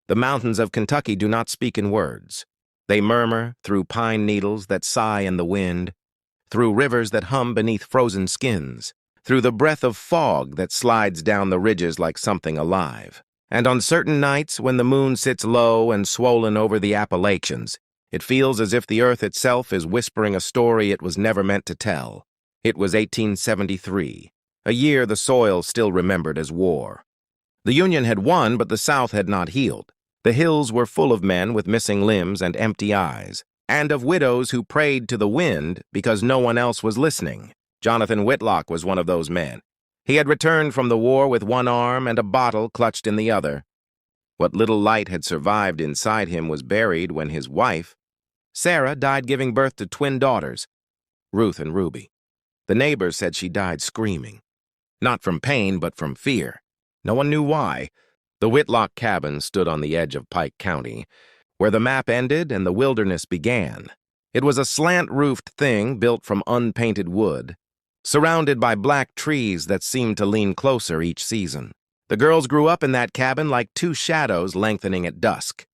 The mountains of Kentucky do not speak in words. They murmur through pine needles that sigh in the wind, through rivers that hum beneath frozen skins, through the breath of fog that slides down the ridges like something alive. And on certain nights, when the moon sits low and swollen over the Appalachians, it feels as if the earth itself is whispering a story it was never meant to tell. It was 1873, a year the soil still remembered as war. The Union had won, but the South had not healed. The hills were full of men with missing limbs and empty eyes, and of widows who prayed to the wind because no one else was listening. Jonathan Whitlock was one of those men. He had returned from the war with one arm and a bottle clutched in the other. What little light had survived inside him was buried when his wife, Sarah, died giving birth to twin daughters, Ruth and Ruby. The neighbors said she died screaming. Not from pain, but from fear. No one knew why. The Whitlock cabin stood on the edge of Pike County, where the map ended and the wilderness began. It was a slant-roofed thing built from unpainted wood, surrounded by black trees that seemed to lean closer each season. The girls grew up in that cabin like two shadows lengthening at dusk.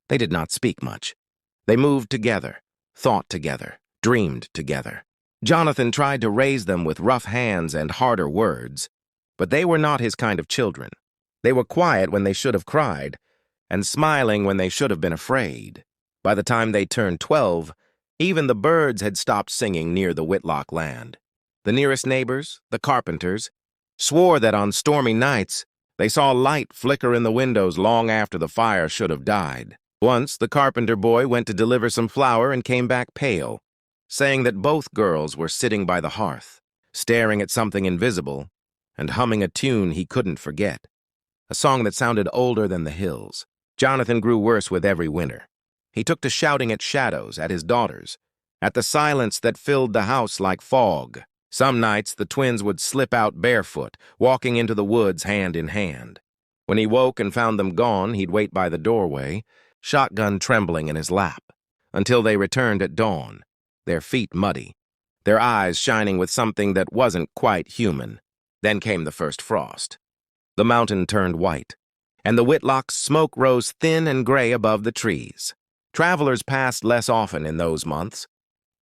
They did not speak much. They moved together, thought together, dreamed together. Jonathan tried to raise them with rough hands and harder words, but they were not his kind of children. They were quiet when they should have cried, and smiling when they should have been afraid. By the time they turned 12, even the birds had stopped singing near the Whitlock land. The nearest neighbors, the carpenters, swore that on stormy nights they saw light flicker in the windows long after the fire should have died. Once, the carpenter boy went to deliver some flour and came back pale, saying that both girls were sitting by the hearth, staring at something invisible and humming a tune he couldn't forget, a song that sounded older than the hills. Jonathan grew worse with every winter. He took to shouting at shadows, at his daughters, at the silence that filled the house like fog. Some nights, the twins would slip out barefoot, walking into the woods hand in hand. When he woke and found them gone, he'd wait by the doorway, shotgun trembling in his lap, until they returned at dawn, their feet muddy, their eyes shining with something that wasn't quite human. Then came the first frost. The mountain turned white, and the Whitlock's smoke rose thin and gray above the trees. Travelers passed less often in those months,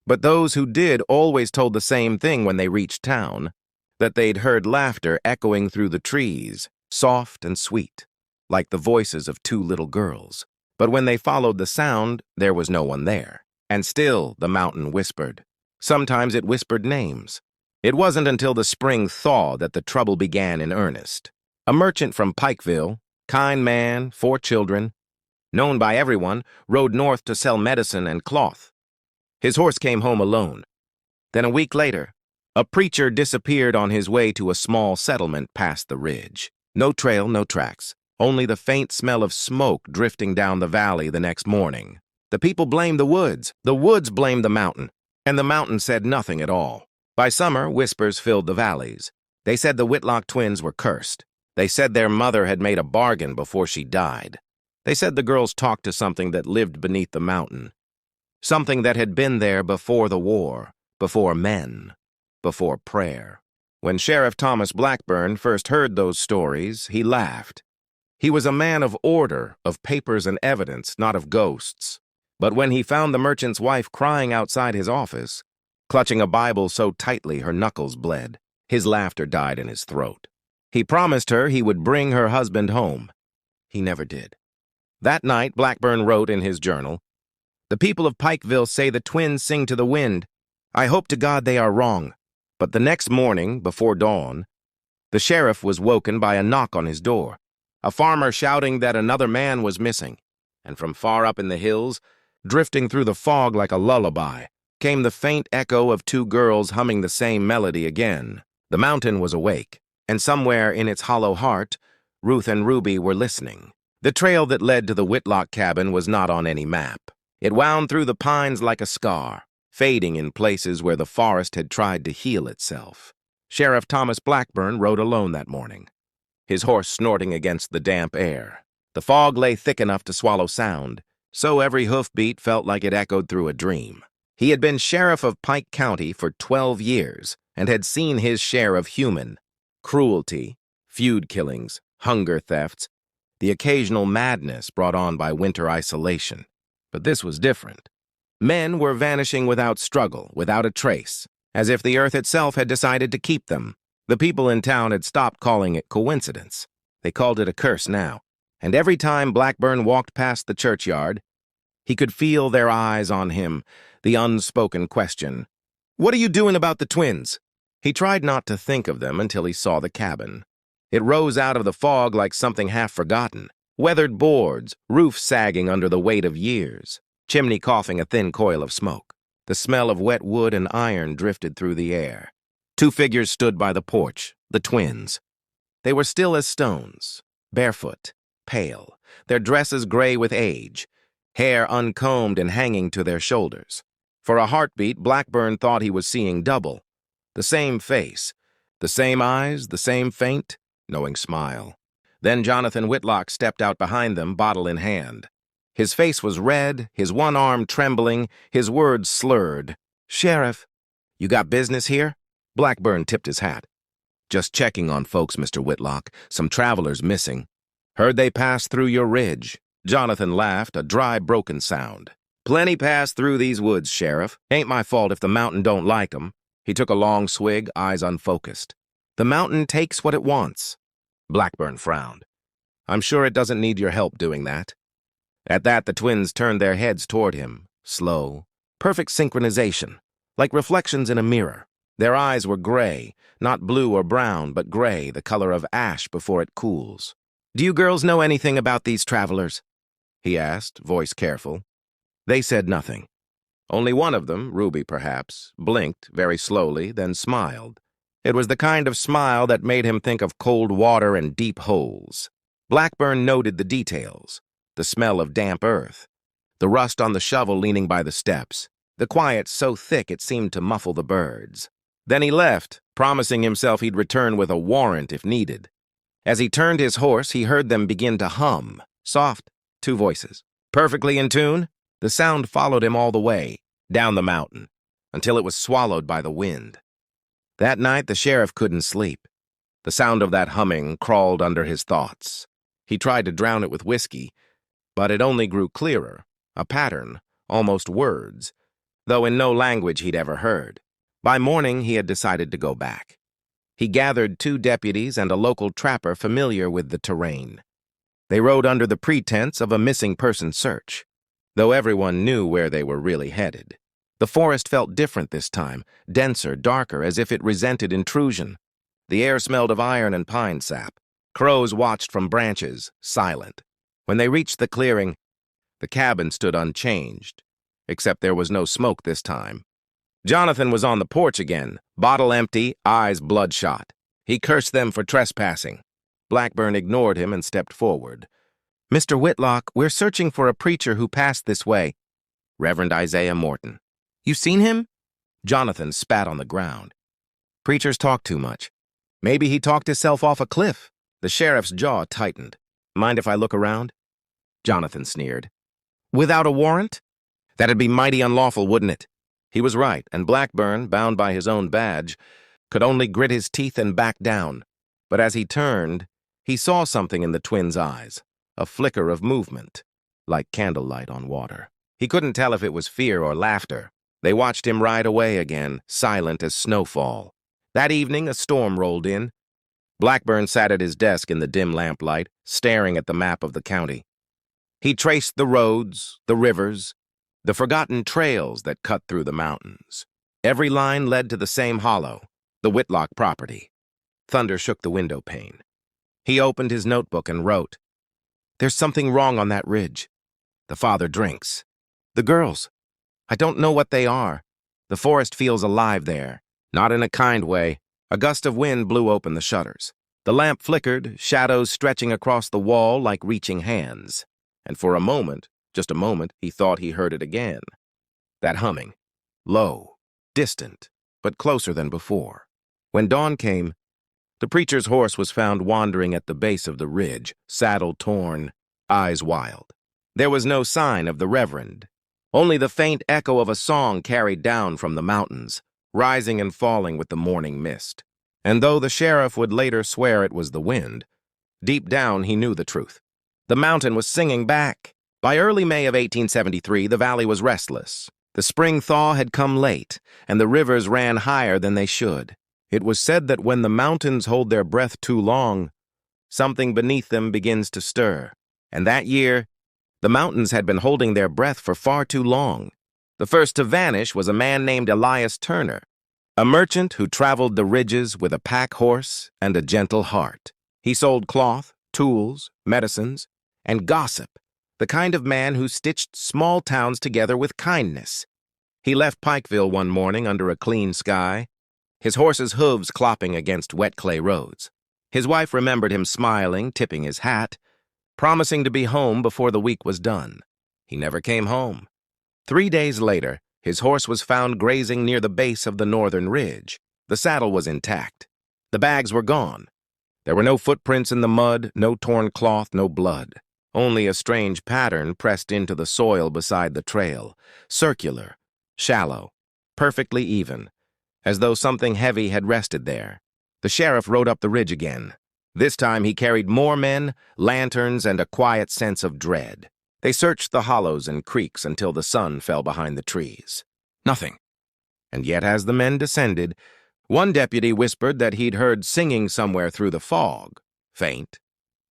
but those who did always told the same thing when they reached town, that they'd heard laughter echoing through the trees, soft and sweet, like the voices of two little girls. But when they followed the sound, there was no one there. And still the mountain whispered. Sometimes it whispered names. It wasn't until the spring thaw that the trouble began in earnest. A merchant from Pikeville, kind man, 4 children, known by everyone, rode north to sell medicine and cloth. His horse came home alone. Then a week later, a preacher disappeared on his way to a small settlement past the ridge. No trail, no tracks. Only the faint smell of smoke drifting down the valley the next morning. The people blamed the woods blamed the mountain, and the mountain said nothing at all. By summer, whispers filled the valleys. They said the Whitlock twins were cursed. They said their mother had made a bargain before she died. They said the girls talked to something that lived beneath the mountain, something that had been there before the war, before men, before prayer. When Sheriff Thomas Blackburn first heard those stories, he laughed. He was a man of order, of papers and evidence, not of ghosts. But when he found the merchant's wife crying outside his office, clutching a Bible so tightly her knuckles bled, his laughter died in his throat. He promised her he would bring her husband home. He never did. That night, Blackburn wrote in his journal, "The people of Pikeville say the twins sing to the wind. I hope to God they are wrong." But the next morning, before dawn, the sheriff was woken by a knock on his door. A farmer shouting that another man was missing, and from far up in the hills, drifting through the fog like a lullaby, came the faint echo of 2 girls humming the same melody again. The mountain was awake, and somewhere in its hollow heart, Ruth and Ruby were listening. The trail that led to the Whitlock cabin was not on any map. It wound through the pines like a scar, fading in places where the forest had tried to heal itself. Sheriff Thomas Blackburn rode alone that morning, his horse snorting against the damp air. The fog lay thick enough to swallow sound, so every hoofbeat felt like it echoed through a dream. He had been sheriff of Pike County for 12 years and had seen his share of human cruelty, feud killings, hunger thefts, the occasional madness brought on by winter isolation. But this was different. Men were vanishing without struggle, without a trace, as if the earth itself had decided to keep them. The people in town had stopped calling it coincidence. They called it a curse now. And every time Blackburn walked past the churchyard, he could feel their eyes on him, the unspoken question, "What are you doing about the twins?" He tried not to think of them until he saw the cabin. It rose out of the fog like something half-forgotten. Weathered boards, roof sagging under the weight of years, chimney coughing a thin coil of smoke. The smell of wet wood and iron drifted through the air. Two figures stood by the porch, the twins. They were still as stones, barefoot, pale, their dresses gray with age, hair uncombed and hanging to their shoulders. For a heartbeat, Blackburn thought he was seeing double. The same face, the same eyes, the same faint, knowing smile. Then Jonathan Whitlock stepped out behind them, bottle in hand. His face was red, his one arm trembling, his words slurred. "Sheriff, you got business here?" Blackburn tipped his hat. "Just checking on folks, Mr. Whitlock. Some travelers missing. Heard they passed through your ridge." Jonathan laughed, a dry, broken sound. "Plenty passed through these woods, Sheriff. Ain't my fault if the mountain don't like 'em." He took a long swig, eyes unfocused. "The mountain takes what it wants." Blackburn frowned. "I'm sure it doesn't need your help doing that." At that, the twins turned their heads toward him, slow, perfect synchronization, like reflections in a mirror. Their eyes were gray, not blue or brown, but gray, the color of ash before it cools. "Do you girls know anything about these travelers?" he asked, voice careful. They said nothing. Only one of them, Ruby perhaps, blinked very slowly, then smiled. It was the kind of smile that made him think of cold water and deep holes. Blackburn noted the details, the smell of damp earth, the rust on the shovel leaning by the steps, the quiet so thick it seemed to muffle the birds. Then he left, promising himself he'd return with a warrant if needed. As he turned his horse, he heard them begin to hum, soft, two voices. Perfectly in tune, the sound followed him all the way, down the mountain, until it was swallowed by the wind. That night, the sheriff couldn't sleep. The sound of that humming crawled under his thoughts. He tried to drown it with whiskey, but it only grew clearer, a pattern, almost words, though in no language he'd ever heard. By morning, he had decided to go back. He gathered 2 deputies and a local trapper familiar with the terrain. They rode under the pretense of a missing person search, though everyone knew where they were really headed. The forest felt different this time, denser, darker, as if it resented intrusion. The air smelled of iron and pine sap. Crows watched from branches, silent. When they reached the clearing, the cabin stood unchanged, except there was no smoke this time. Jonathan was on the porch again, bottle empty, eyes bloodshot. He cursed them for trespassing. Blackburn ignored him and stepped forward. "Mr. Whitlock, we're searching for a preacher who passed this way." "Reverend Isaiah Morton." "You seen him?" Jonathan spat on the ground. "Preachers talk too much. Maybe he talked himself off a cliff." The sheriff's jaw tightened. "Mind if I look around?" Jonathan sneered. "Without a warrant? That'd be mighty unlawful, wouldn't it?" He was right, and Blackburn, bound by his own badge, could only grit his teeth and back down. But as he turned, he saw something in the twins' eyes, a flicker of movement, like candlelight on water. He couldn't tell if it was fear or laughter. They watched him ride away again, silent as snowfall. That evening, a storm rolled in. Blackburn sat at his desk in the dim lamplight, staring at the map of the county. He traced the roads, the rivers, the forgotten trails that cut through the mountains. Every line led to the same hollow, the Whitlock property. Thunder shook the window pane. He opened his notebook and wrote, "There's something wrong on that ridge. The father drinks. The girls. I don't know what they are. The forest feels alive there, not in a kind way." A gust of wind blew open the shutters. The lamp flickered, shadows stretching across the wall like reaching hands. And for a moment, just a moment, he thought he heard it again. That humming. Low, distant, but closer than before. When dawn came, the preacher's horse was found wandering at the base of the ridge, saddle torn, eyes wild. There was no sign of the reverend, only the faint echo of a song carried down from the mountains, rising and falling with the morning mist. And though the sheriff would later swear it was the wind, deep down he knew the truth. The mountain was singing back. By early May of 1873, the valley was restless. The spring thaw had come late, and the rivers ran higher than they should. It was said that when the mountains hold their breath too long, something beneath them begins to stir. And that year, the mountains had been holding their breath for far too long. The first to vanish was a man named Elias Turner, a merchant who traveled the ridges with a pack horse and a gentle heart. He sold cloth, tools, medicines, and gossip, the kind of man who stitched small towns together with kindness. He left Pikeville one morning under a clean sky, his horse's hooves clopping against wet clay roads. His wife remembered him smiling, tipping his hat, promising to be home before the week was done. He never came home. 3 days later, his horse was found grazing near the base of the northern ridge. The saddle was intact. The bags were gone. There were no footprints in the mud, no torn cloth, no blood. Only a strange pattern pressed into the soil beside the trail, circular, shallow, perfectly even, as though something heavy had rested there. The sheriff rode up the ridge again. This time he carried more men, lanterns, and a quiet sense of dread. They searched the hollows and creeks until the sun fell behind the trees. Nothing. And yet as the men descended, one deputy whispered that he'd heard singing somewhere through the fog, faint,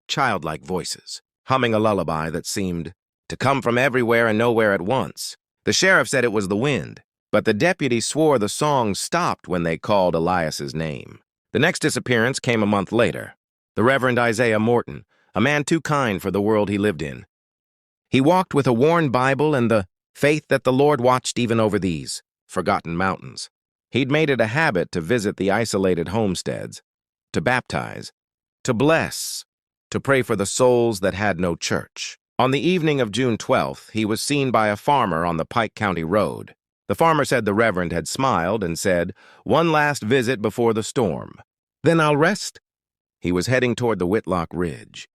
childlike voices, humming a lullaby that seemed to come from everywhere and nowhere at once. The sheriff said it was the wind, but the deputy swore the song stopped when they called Elias's name. The next disappearance came a month later. The Reverend Isaiah Morton, a man too kind for the world he lived in. He walked with a worn Bible and the faith that the Lord watched even over these forgotten mountains. He'd made it a habit to visit the isolated homesteads, to baptize, to bless, to pray for the souls that had no church. On the evening of June 12th, he was seen by a farmer on the Pike County Road. The farmer said the Reverend had smiled and said, "One last visit before the storm. Then I'll rest." He was heading toward the Whitlock Ridge.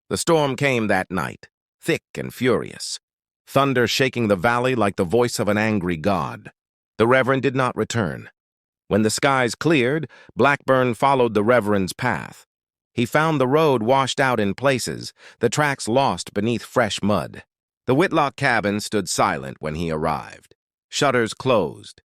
The storm came that night, thick and furious, thunder shaking the valley like the voice of an angry god. The Reverend did not return. When the skies cleared, Blackburn followed the Reverend's path. He found the road washed out in places, the tracks lost beneath fresh mud. The Whitlock cabin stood silent when he arrived. Shutters closed.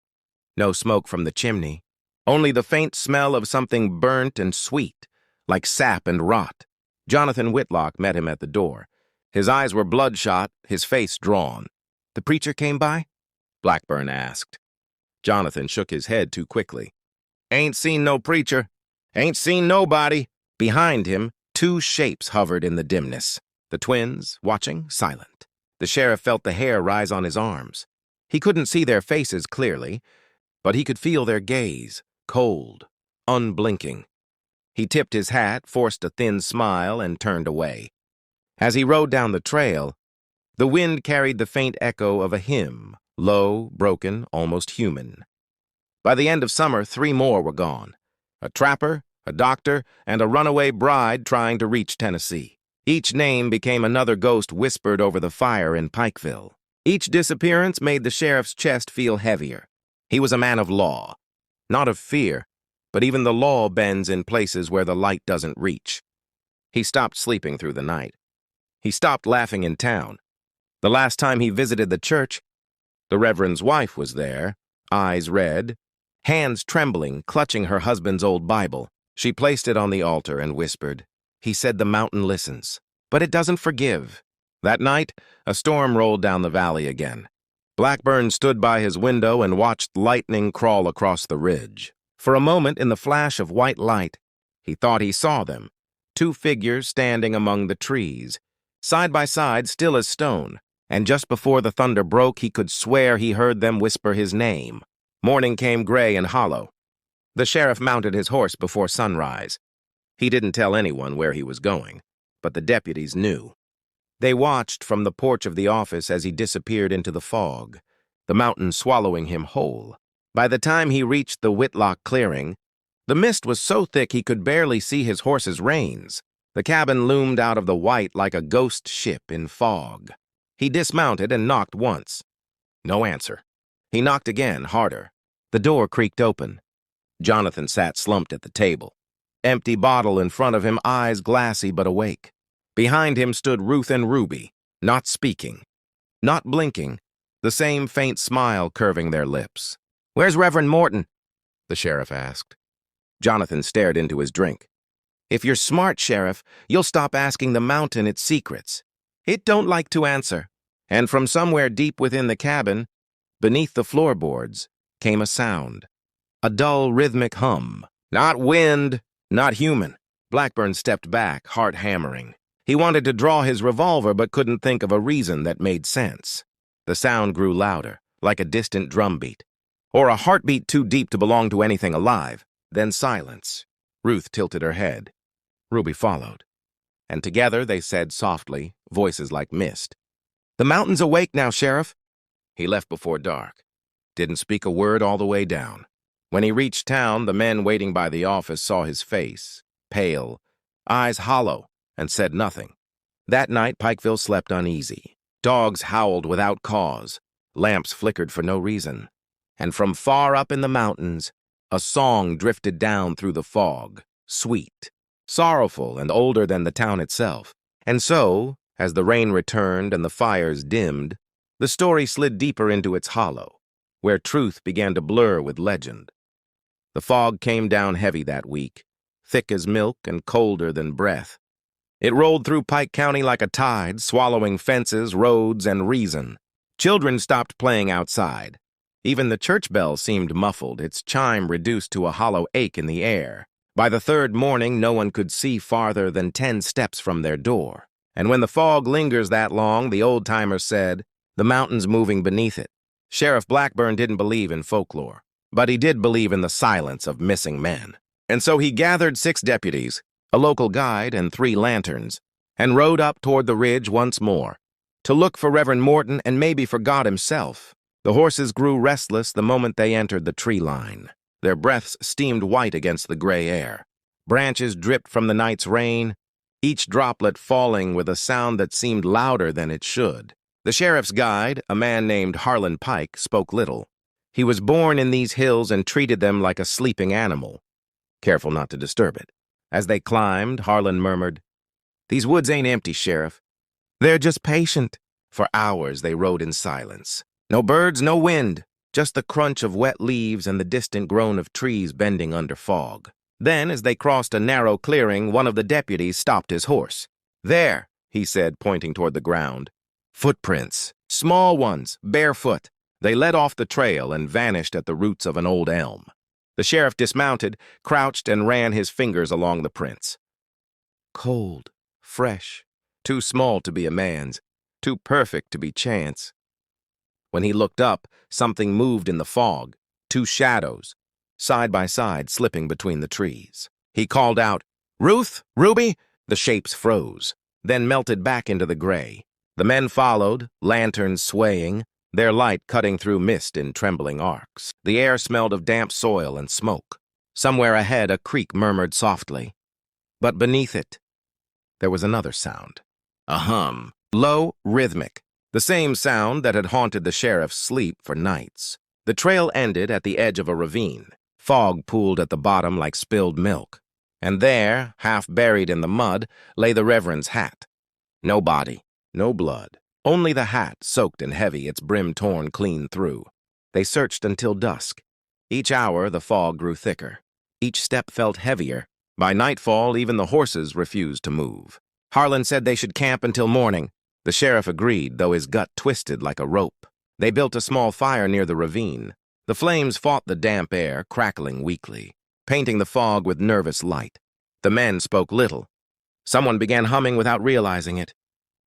No smoke from the chimney, only the faint smell of something burnt and sweet, like sap and rot. Jonathan Whitlock met him at the door. His eyes were bloodshot, his face drawn. "The preacher came by?" Blackburn asked. Jonathan shook his head too quickly. "Ain't seen no preacher. Ain't seen nobody." Behind him, two shapes hovered in the dimness. The twins, watching, silent. The sheriff felt the hair rise on his arms. He couldn't see their faces clearly, but he could feel their gaze, cold, unblinking. He tipped his hat, forced a thin smile, and turned away. As he rode down the trail, the wind carried the faint echo of a hymn, low, broken, almost human. By the end of summer, 3 more were gone. A trapper, a doctor, and a runaway bride trying to reach Tennessee. Each name became another ghost whispered over the fire in Pikeville. Each disappearance made the sheriff's chest feel heavier. He was a man of law, not of fear, but even the law bends in places where the light doesn't reach. He stopped sleeping through the night. He stopped laughing in town. The last time he visited the church, the Reverend's wife was there, eyes red, hands trembling, clutching her husband's old Bible. She placed it on the altar and whispered, "He said the mountain listens, but it doesn't forgive." That night, a storm rolled down the valley again. Blackburn stood by his window and watched lightning crawl across the ridge. For a moment, in the flash of white light, he thought he saw them, 2 figures standing among the trees, side by side, still as stone, and just before the thunder broke, he could swear he heard them whisper his name. Morning came gray and hollow. The sheriff mounted his horse before sunrise. He didn't tell anyone where he was going, but the deputies knew. They watched from the porch of the office as he disappeared into the fog, the mountain swallowing him whole. By the time he reached the Whitlock clearing, the mist was so thick he could barely see his horse's reins. The cabin loomed out of the white like a ghost ship in fog. He dismounted and knocked once. No answer. He knocked again, harder. The door creaked open. Jonathan sat slumped at the table. Empty bottle in front of him, eyes glassy but awake. Behind him stood Ruth and Ruby, not speaking, not blinking, the same faint smile curving their lips. "Where's Reverend Morton?" the sheriff asked. Jonathan stared into his drink. "If you're smart, Sheriff, you'll stop asking the mountain its secrets. It don't like to answer." And from somewhere deep within the cabin, beneath the floorboards, came a sound. A dull, rhythmic hum. Not wind, not human. Blackburn stepped back, heart hammering. He wanted to draw his revolver but couldn't think of a reason that made sense. The sound grew louder, like a distant drumbeat, or a heartbeat too deep to belong to anything alive. Then silence. Ruth tilted her head. Ruby followed. And together they said softly, voices like mist, "The mountain's awake now, Sheriff." He left before dark. Didn't speak a word all the way down. When he reached town, the men waiting by the office saw his face, pale, eyes hollow, and said nothing. That night, Pikeville slept uneasy. Dogs howled without cause. Lamps flickered for no reason. And from far up in the mountains, a song drifted down through the fog, sweet, sorrowful, and older than the town itself. And so, as the rain returned and the fires dimmed, the story slid deeper into its hollow, where truth began to blur with legend. The fog came down heavy that week, thick as milk and colder than breath. It rolled through Pike County like a tide, swallowing fences, roads, and reason. Children stopped playing outside. Even the church bell seemed muffled, its chime reduced to a hollow ache in the air. By the third morning, no one could see farther than 10 steps from their door. And when the fog lingers that long, the old-timers said, the mountain's moving beneath it. Sheriff Blackburn didn't believe in folklore, but he did believe in the silence of missing men. And so he gathered 6 deputies, a local guide, and 3 lanterns, and rode up toward the ridge once more, to look for Reverend Morton and maybe for God himself. The horses grew restless the moment they entered the tree line. Their breaths steamed white against the gray air. Branches dripped from the night's rain, each droplet falling with a sound that seemed louder than it should. The sheriff's guide, a man named Harlan Pike, spoke little. He was born in these hills and treated them like a sleeping animal, careful not to disturb it. As they climbed, Harlan murmured, "These woods ain't empty, Sheriff. They're just patient." For hours they rode in silence. No birds, no wind, just the crunch of wet leaves and the distant groan of trees bending under fog. Then, as they crossed a narrow clearing, one of the deputies stopped his horse. "There," he said, pointing toward the ground. Footprints, small ones, barefoot. They led off the trail and vanished at the roots of an old elm. The sheriff dismounted, crouched, and ran his fingers along the prints. Cold, fresh, too small to be a man's, too perfect to be chance. When he looked up, something moved in the fog, 2 shadows, side by side, slipping between the trees. He called out, "Ruth, Ruby!" The shapes froze, then melted back into the gray. The men followed, lanterns swaying, their light cutting through mist in trembling arcs. The air smelled of damp soil and smoke. Somewhere ahead, a creek murmured softly. But beneath it, there was another sound. A hum, low, rhythmic, the same sound that had haunted the sheriff's sleep for nights. The trail ended at the edge of a ravine. Fog pooled at the bottom like spilled milk. And there, half buried in the mud, lay the reverend's hat. No body, no blood. Only the hat, soaked and heavy, its brim torn clean through. They searched until dusk. Each hour, the fog grew thicker. Each step felt heavier. By nightfall, even the horses refused to move. Harlan said they should camp until morning. The sheriff agreed, though his gut twisted like a rope. They built a small fire near the ravine. The flames fought the damp air, crackling weakly, painting the fog with nervous light. The men spoke little. Someone began humming without realizing it.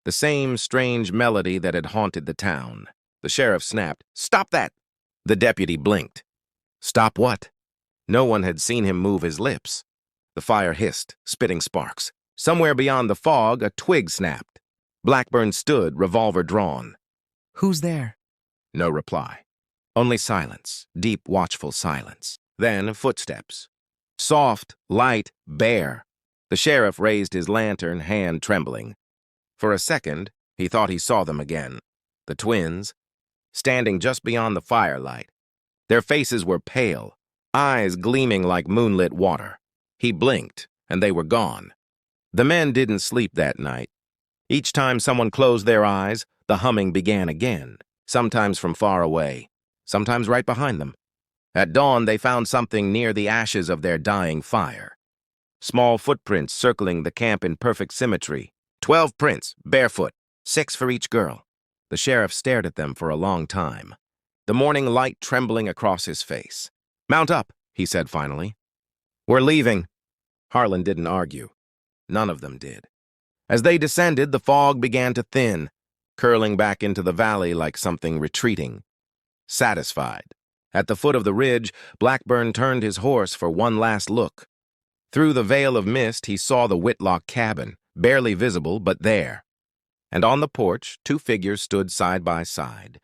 The same strange melody that had haunted the town. The sheriff snapped, "Stop that!" The deputy blinked. Stop what? No one had seen him move his lips. The fire hissed, spitting sparks. Somewhere beyond the fog, a twig snapped. Blackburn stood, revolver drawn. "Who's there?" No reply. Only silence, deep, watchful silence. Then footsteps. Soft, light, bare. The sheriff raised his lantern, hand trembling. For a second, he thought he saw them again. The twins, standing just beyond the firelight. Their faces were pale, eyes gleaming like moonlit water. He blinked, and they were gone. The men didn't sleep that night. Each time someone closed their eyes, the humming began again, sometimes from far away, sometimes right behind them. At dawn, they found something near the ashes of their dying fire. Small footprints circling the camp in perfect symmetry. 12 prints, barefoot, 6 for each girl. The sheriff stared at them for a long time, the morning light trembling across his face. "Mount up," he said finally. "We're leaving." Harlan didn't argue. None of them did. As they descended, the fog began to thin, curling back into the valley like something retreating. Satisfied. At the foot of the ridge, Blackburn turned his horse for one last look. Through the veil of mist, he saw the Whitlock cabin, barely visible, but there. And on the porch, 2 figures stood side by side,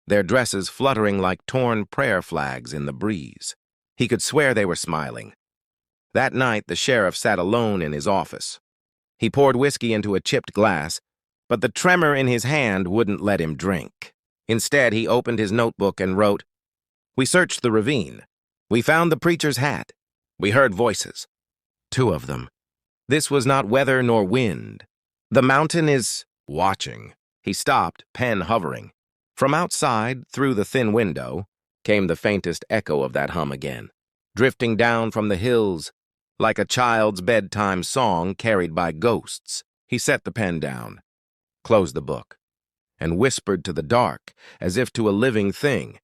their dresses fluttering like torn prayer flags in the breeze. He could swear they were smiling. That night, the sheriff sat alone in his office. He poured whiskey into a chipped glass, but the tremor in his hand wouldn't let him drink. Instead, he opened his notebook and wrote, "We searched the ravine. We found the preacher's hat. We heard voices. 2 of them. This was not weather nor wind. The mountain is watching." He stopped, pen hovering. From outside, through the thin window, came the faintest echo of that hum again, drifting down from the hills like a child's bedtime song carried by ghosts. He set the pen down, closed the book, and whispered to the dark, as if to a living thing,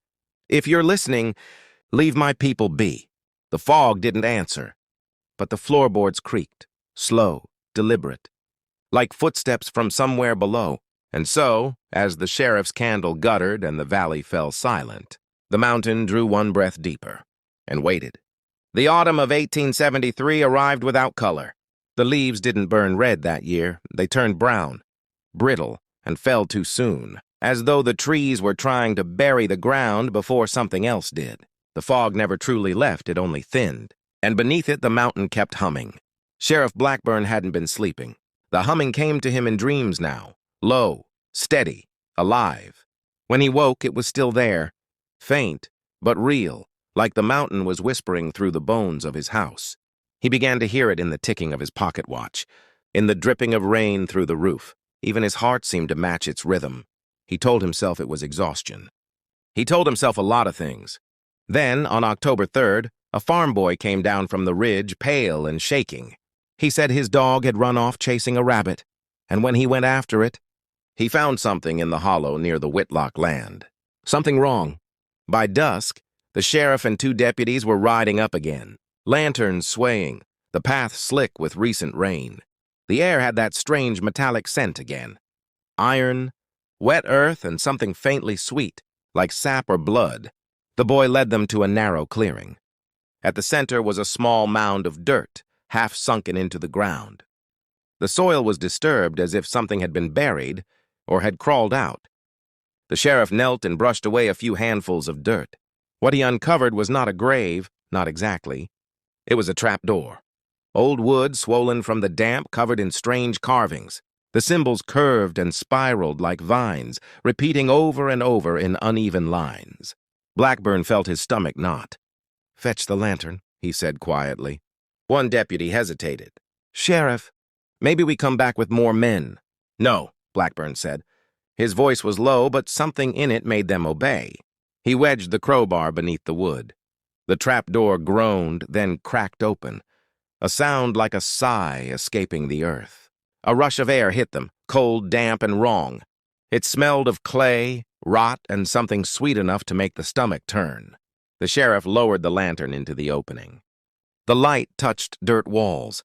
"If you're listening, leave my people be." The fog didn't answer, but the floorboards creaked, slow, deliberate, like footsteps from somewhere below. And so, as the sheriff's candle guttered and the valley fell silent, the mountain drew one breath deeper and waited. The autumn of 1873 arrived without color. The leaves didn't burn red that year. They turned brown, brittle, and fell too soon, as though the trees were trying to bury the ground before something else did. The fog never truly left, it only thinned. And beneath it, the mountain kept humming. Sheriff Blackburn hadn't been sleeping. The humming came to him in dreams now, low, steady, alive. When he woke, it was still there, faint, but real, like the mountain was whispering through the bones of his house. He began to hear it in the ticking of his pocket watch, in the dripping of rain through the roof. Even his heart seemed to match its rhythm. He told himself it was exhaustion. He told himself a lot of things. Then, on October 3rd, a farm boy came down from the ridge, pale and shaking. He said his dog had run off chasing a rabbit, and when he went after it, he found something in the hollow near the Whitlock land. Something wrong. By dusk, the sheriff and 2 deputies were riding up again, lanterns swaying, the path slick with recent rain. The air had that strange metallic scent again. Iron, wet earth, and something faintly sweet, like sap or blood. The boy led them to a narrow clearing. At the center was a small mound of dirt, half sunken into the ground. The soil was disturbed as if something had been buried or had crawled out. The sheriff knelt and brushed away a few handfuls of dirt. What he uncovered was not a grave, not exactly. It was a trapdoor. Old wood, swollen from the damp, covered in strange carvings. The symbols curved and spiraled like vines, repeating over and over in uneven lines. Blackburn felt his stomach knot. "Fetch the lantern," he said quietly. One deputy hesitated. "Sheriff, maybe we come back with more men." "No," Blackburn said. His voice was low, but something in it made them obey. He wedged the crowbar beneath the wood. The trapdoor groaned, then cracked open, a sound like a sigh escaping the earth. A rush of air hit them, cold, damp, and wrong. It smelled of clay, rot, and something sweet enough to make the stomach turn. The sheriff lowered the lantern into the opening. The light touched dirt walls,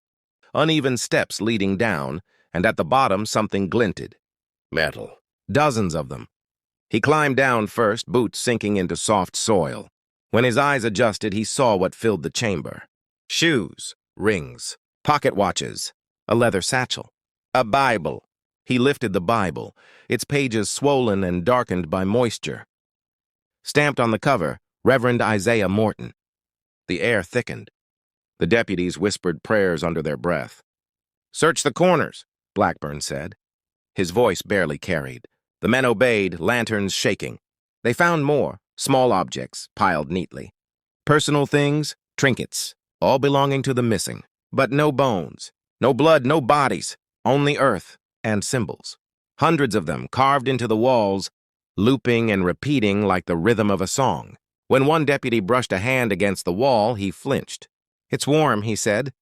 uneven steps leading down, and at the bottom something glinted. Metal. Dozens of them. He climbed down first, boots sinking into soft soil. When his eyes adjusted, he saw what filled the chamber. Shoes, rings, pocket watches, a leather satchel, a Bible. He lifted the Bible, its pages swollen and darkened by moisture. Stamped on the cover, Reverend Isaiah Morton. The air thickened. The deputies whispered prayers under their breath. "Search the corners," Blackburn said. His voice barely carried. The men obeyed, lanterns shaking. They found more, small objects, piled neatly. Personal things, trinkets, all belonging to the missing. But no bones, no blood, no bodies, only earth. and symbols. Hundreds of them carved into the walls, looping and repeating like the rhythm of a song. When one deputy brushed a hand against the wall, he flinched. "It's warm," he said.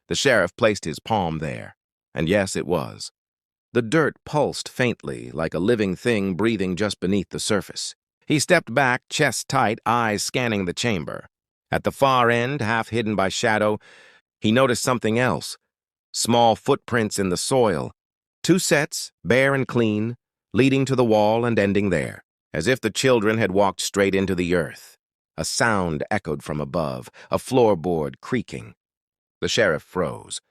The sheriff placed his palm there, and yes, it was. The dirt pulsed faintly, like a living thing breathing just beneath the surface. He stepped back, chest tight, eyes scanning the chamber. At the far end, half hidden by shadow, he noticed something else. Small footprints in the soil. 2 sets, bare and clean, leading to the wall and ending there, as if the children had walked straight into the earth. A sound echoed from above, a floorboard creaking. The sheriff froze.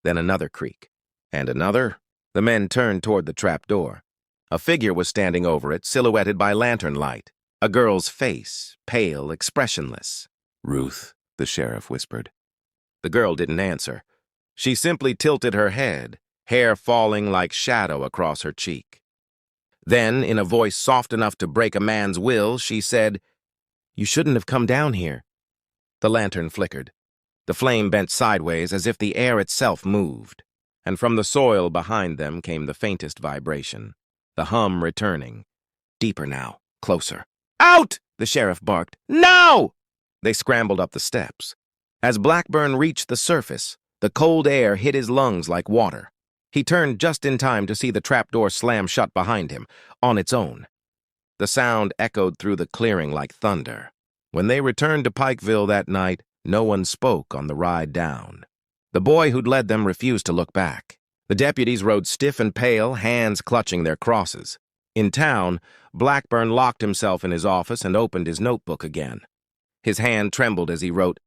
Then another creak. And another. The men turned toward the trap door. A figure was standing over it, silhouetted by lantern light. A girl's face, pale, expressionless. "Ruth," the sheriff whispered. The girl didn't answer. She simply tilted her head, hair falling like shadow across her cheek. Then, in a voice soft enough to break a man's will, she said, "You shouldn't have come down here." The lantern flickered. The flame bent sideways as if the air itself moved, and from the soil behind them came the faintest vibration, the hum returning, deeper now, closer. "Out!" the sheriff barked. "Now!" They scrambled up the steps. As Blackburn reached the surface, the cold air hit his lungs like water. He turned just in time to see the trapdoor slam shut behind him, on its own. The sound echoed through the clearing like thunder. When they returned to Pikeville that night, no one spoke on the ride down. The boy who'd led them refused to look back. The deputies rode stiff and pale, hands clutching their crosses. In town, Blackburn locked himself in his office and opened his notebook again. His hand trembled as he wrote,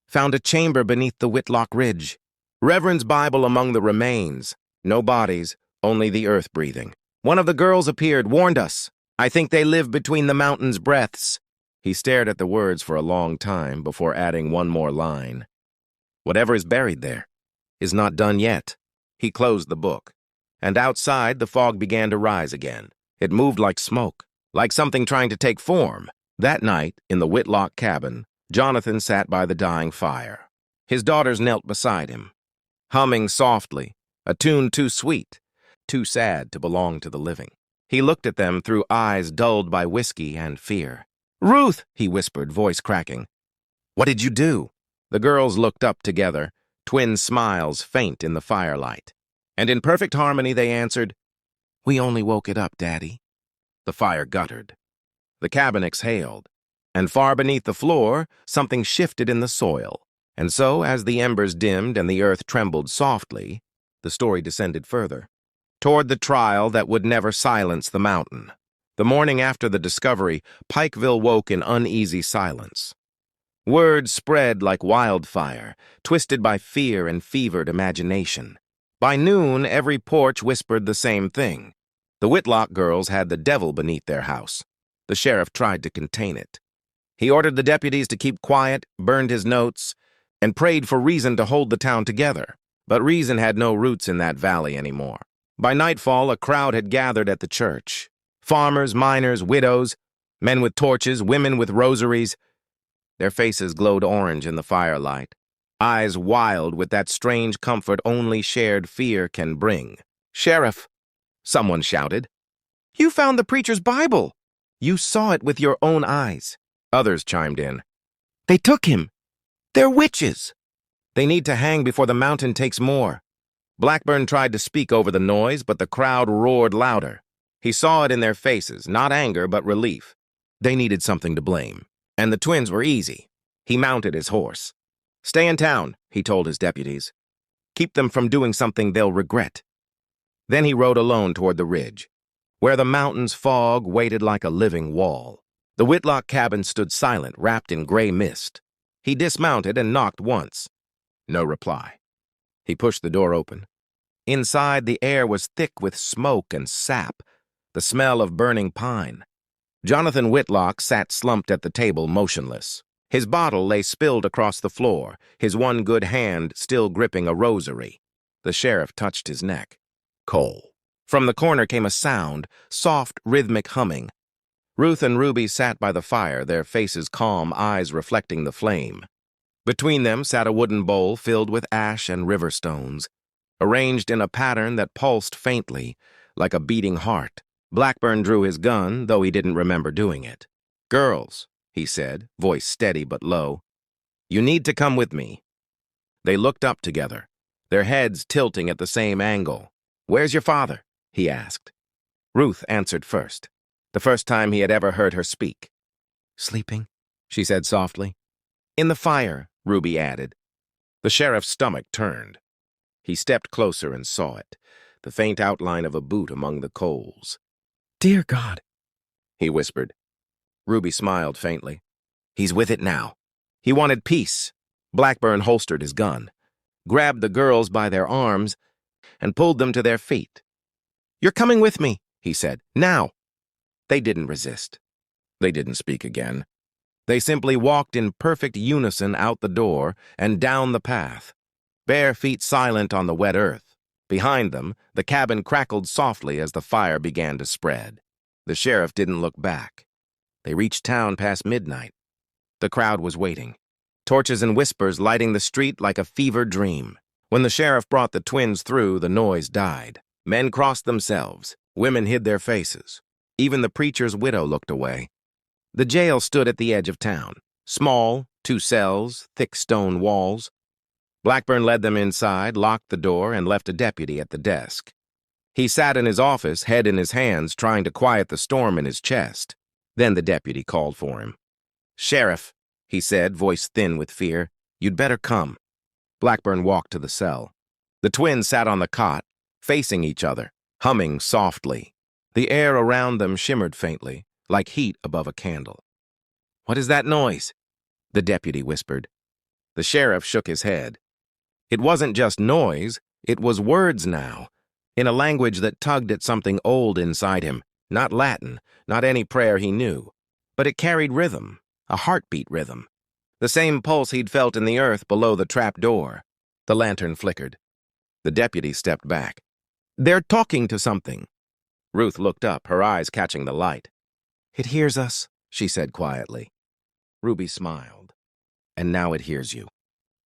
"Found a chamber beneath the Whitlock Ridge. Reverend's Bible among the remains. No bodies, only the earth breathing. One of the girls appeared, warned us. I think they live between the mountains' breaths." He stared at the words for a long time before adding one more line. "Whatever is buried there is not done yet." He closed the book, and outside the fog began to rise again. It moved like smoke, like something trying to take form. That night, in the Whitlock cabin, Jonathan sat by the dying fire. His daughters knelt beside him, humming softly, a tune too sweet, too sad to belong to the living. He looked at them through eyes dulled by whiskey and fear. "Ruth," he whispered, voice cracking. "What did you do?" The girls looked up together, twin smiles faint in the firelight. And in perfect harmony they answered, "We only woke it up, Daddy." The fire guttered. The cabin exhaled, and far beneath the floor, something shifted in the soil. And so, as the embers dimmed and the earth trembled softly, the story descended further, toward the trial that would never silence the mountain. The morning after the discovery, Pikeville woke in uneasy silence. Words spread like wildfire, twisted by fear and fevered imagination. By noon, every porch whispered the same thing. The Whitlock girls had the devil beneath their house. The sheriff tried to contain it. He ordered the deputies to keep quiet, burned his notes, and prayed for reason to hold the town together. But reason had no roots in that valley anymore. By nightfall, a crowd had gathered at the church. Farmers, miners, widows, men with torches, women with rosaries. Their faces glowed orange in the firelight, eyes wild with that strange comfort only shared fear can bring. "Sheriff," someone shouted, "you found the preacher's Bible. You saw it with your own eyes." Others chimed in, "They took him. They're witches. They need to hang before the mountain takes more." Blackburn tried to speak over the noise, but the crowd roared louder. He saw it in their faces, not anger, but relief. They needed something to blame, and the twins were easy. He mounted his horse. "Stay in town," he told his deputies. "Keep them from doing something they'll regret." Then he rode alone toward the ridge, where the mountain's fog waited like a living wall. The Whitlock cabin stood silent, wrapped in gray mist. He dismounted and knocked once. No reply. He pushed the door open. Inside, the air was thick with smoke and sap, the smell of burning pine. Jonathan Whitlock sat slumped at the table, motionless. His bottle lay spilled across the floor, his one good hand still gripping a rosary. The sheriff touched his neck. "Coal." From the corner came a sound, soft, rhythmic humming. Ruth and Ruby sat by the fire, their faces calm, eyes reflecting the flame. Between them sat a wooden bowl filled with ash and river stones. arranged in a pattern that pulsed faintly, like a beating heart. Blackburn drew his gun, though he didn't remember doing it. "Girls," he said, voice steady but low, "you need to come with me." They looked up together, their heads tilting at the same angle. "Where's your father?" he asked. Ruth answered first, the first time he had ever heard her speak. "Sleeping," she said softly. "In the fire," Ruby added. The sheriff's stomach turned. He stepped closer and saw it, the faint outline of a boot among the coals. "Dear God," he whispered. Ruby smiled faintly. "He's with it now." He wanted peace. Blackburn holstered his gun, grabbed the girls by their arms, and pulled them to their feet. "You're coming with me," he said. "Now." They didn't resist. They didn't speak again. They simply walked in perfect unison out the door and down the path, bare feet silent on the wet earth. Behind them, the cabin crackled softly as the fire began to spread. The sheriff didn't look back. They reached town past midnight. The crowd was waiting, torches and whispers lighting the street like a fever dream. When the sheriff brought the twins through, the noise died. Men crossed themselves. Women hid their faces. Even the preacher's widow looked away. The jail stood at the edge of town. Small, 2 cells, thick stone walls. Blackburn led them inside, locked the door, and left a deputy at the desk. He sat in his office, head in his hands, trying to quiet the storm in his chest. Then the deputy called for him. "Sheriff," he said, voice thin with fear, "you'd better come." Blackburn walked to the cell. The twins sat on the cot, facing each other, humming softly. The air around them shimmered faintly, like heat above a candle. "What is that noise?" the deputy whispered. The sheriff shook his head. It wasn't just noise, it was words now, in a language that tugged at something old inside him. Not Latin, not any prayer he knew, but it carried rhythm, a heartbeat rhythm. The same pulse he'd felt in the earth below the trap door. The lantern flickered. The deputy stepped back. "They're talking to something." Ruth looked up, her eyes catching the light. "It hears us," she said quietly. Ruby smiled. "And now it hears you."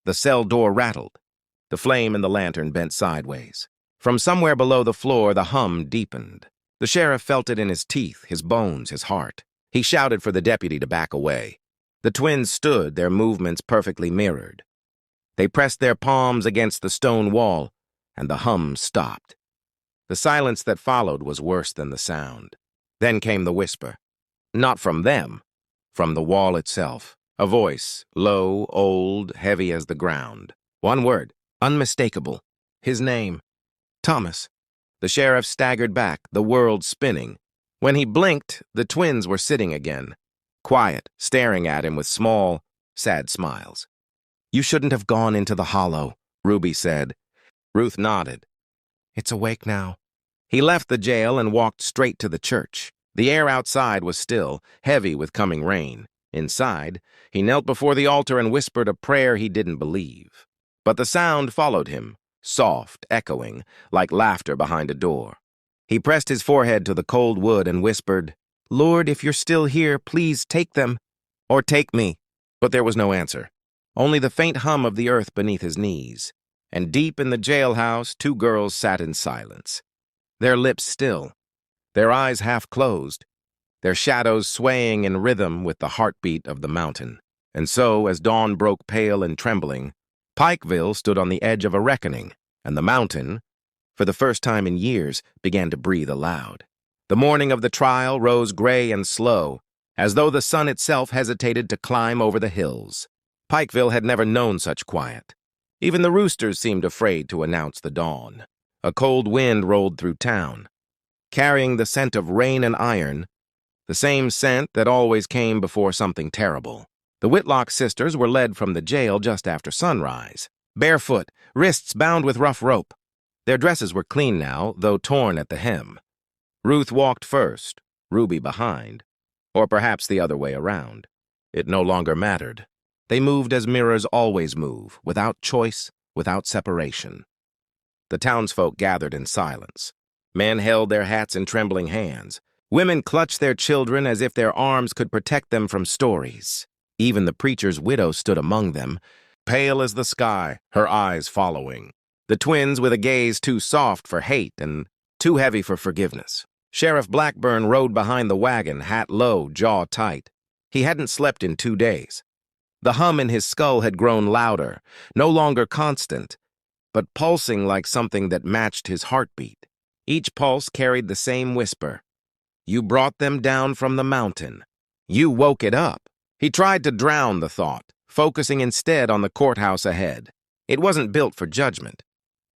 The cell door rattled. The flame in the lantern bent sideways. From somewhere below the floor, the hum deepened. The sheriff felt it in his teeth, his bones, his heart. He shouted for the deputy to back away. The twins stood, their movements perfectly mirrored. They pressed their palms against the stone wall, and the hum stopped. The silence that followed was worse than the sound. Then came the whisper. Not from them, from the wall itself. A voice, low, old, heavy as the ground. One word, unmistakable. His name, Thomas. The sheriff staggered back, the world spinning. When he blinked, the twins were sitting again, quiet, staring at him with small, sad smiles. "You shouldn't have gone into the hollow," Ruby said. Ruth nodded. "It's awake now." He left the jail and walked straight to the church. The air outside was still, heavy with coming rain. Inside, he knelt before the altar and whispered a prayer he didn't believe. But the sound followed him, soft, echoing, like laughter behind a door. He pressed his forehead to the cold wood and whispered, "Lord, if you're still here, please take them, or take me." But there was no answer, only the faint hum of the earth beneath his knees. And deep in the jailhouse, 2 girls sat in silence, their lips still, their eyes half closed, their shadows swaying in rhythm with the heartbeat of the mountain. And so, as dawn broke pale and trembling, Pikeville stood on the edge of a reckoning, and the mountain, for the first time in years, began to breathe aloud. The morning of the trial rose gray and slow, as though the sun itself hesitated to climb over the hills. Pikeville had never known such quiet. Even the roosters seemed afraid to announce the dawn. A cold wind rolled through town, carrying the scent of rain and iron, the same scent that always came before something terrible. The Whitlock sisters were led from the jail just after sunrise, barefoot, wrists bound with rough rope. Their dresses were clean now, though torn at the hem. Ruth walked first, Ruby behind, or perhaps the other way around. It no longer mattered. They moved as mirrors always move, without choice, without separation. The townsfolk gathered in silence. Men held their hats in trembling hands. Women clutched their children as if their arms could protect them from stories. Even the preacher's widow stood among them, pale as the sky, her eyes following. The twins with a gaze too soft for hate and too heavy for forgiveness. Sheriff Blackburn rode behind the wagon, hat low, jaw tight. He hadn't slept in 2 days. The hum in his skull had grown louder, no longer constant, but pulsing like something that matched his heartbeat. Each pulse carried the same whisper. You brought them down from the mountain. You woke it up. He tried to drown the thought, focusing instead on the courthouse ahead. It wasn't built for judgment.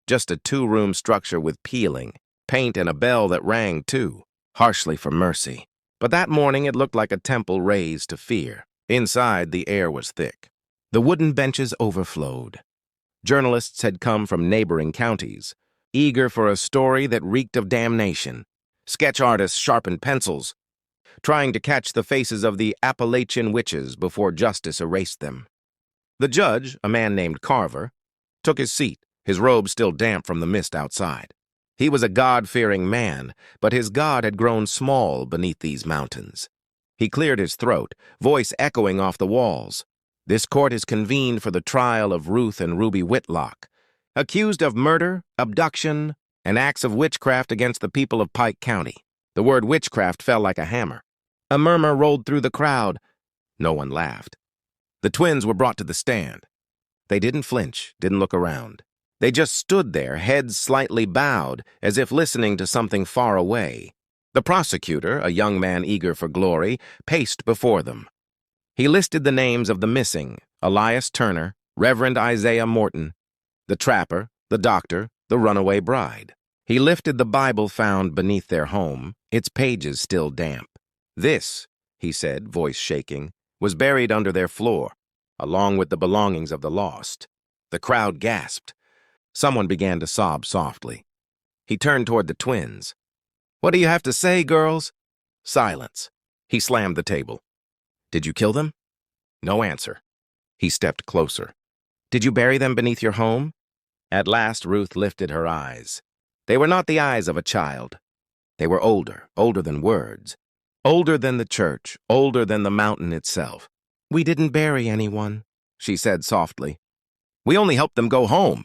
Just a 2-room structure with peeling, paint, and a bell that rang too, harshly for mercy. But that morning it looked like a temple raised to fear. Inside, the air was thick. The wooden benches overflowed. Journalists had come from neighboring counties, eager for a story that reeked of damnation. Sketch artists sharpened pencils, trying to catch the faces of the Appalachian witches before justice erased them. The judge, a man named Carver, took his seat, his robe still damp from the mist outside. He was a God-fearing man, but his God had grown small beneath these mountains. He cleared his throat, voice echoing off the walls. This court is convened for the trial of Ruth and Ruby Whitlock, accused of murder, abduction, and acts of witchcraft against the people of Pike County. The word witchcraft fell like a hammer. A murmur rolled through the crowd. No one laughed. The twins were brought to the stand. They didn't flinch, didn't look around. They just stood there, heads slightly bowed, as if listening to something far away. The prosecutor, a young man eager for glory, paced before them. He listed the names of the missing: Elias Turner, Reverend Isaiah Morton, the trapper, the doctor, the runaway bride. He lifted the Bible found beneath their home, its pages still damp. This, he said, voice shaking, was buried under their floor, along with the belongings of the lost. The crowd gasped. Someone began to sob softly. He turned toward the twins. What do you have to say, girls? Silence. He slammed the table. Did you kill them? No answer. He stepped closer. Did you bury them beneath your home? At last, Ruth lifted her eyes. They were not the eyes of a child. They were older, older than words, older than the church, older than the mountain itself. We didn't bury anyone, she said softly. We only helped them go home.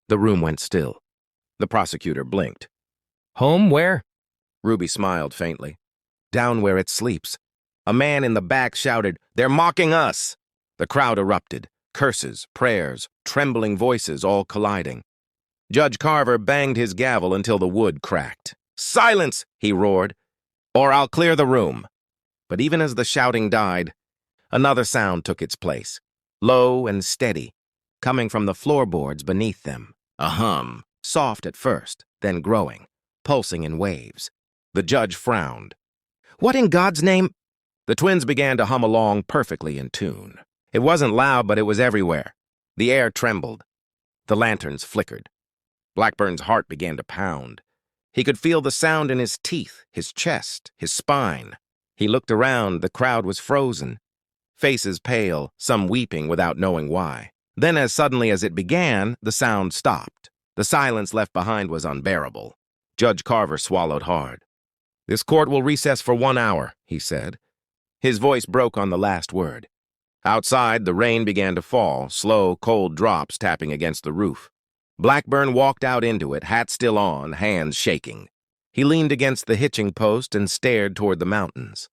The room went still. The prosecutor blinked. Home where? Ruby smiled faintly. Down where it sleeps. A man in the back shouted, They're mocking us! The crowd erupted. Curses, prayers, trembling voices all colliding. Judge Carver banged his gavel until the wood cracked. Silence, he roared, or I'll clear the room. But even as the shouting died, another sound took its place, low and steady, coming from the floorboards beneath them. A hum, soft at first, then growing, pulsing in waves. The judge frowned. What in God's name? The twins began to hum along perfectly in tune. It wasn't loud, but it was everywhere. The air trembled. The lanterns flickered. Blackburn's heart began to pound. He could feel the sound in his teeth, his chest, his spine. He looked around. The crowd was frozen. Faces pale, some weeping without knowing why. Then, as suddenly as it began, the sound stopped. The silence left behind was unbearable. Judge Carver swallowed hard. This court will recess for 1 hour, he said. His voice broke on the last word. Outside, the rain began to fall, slow, cold drops tapping against the roof. Blackburn walked out into it, hat still on, hands shaking. He leaned against the hitching post and stared toward the mountains.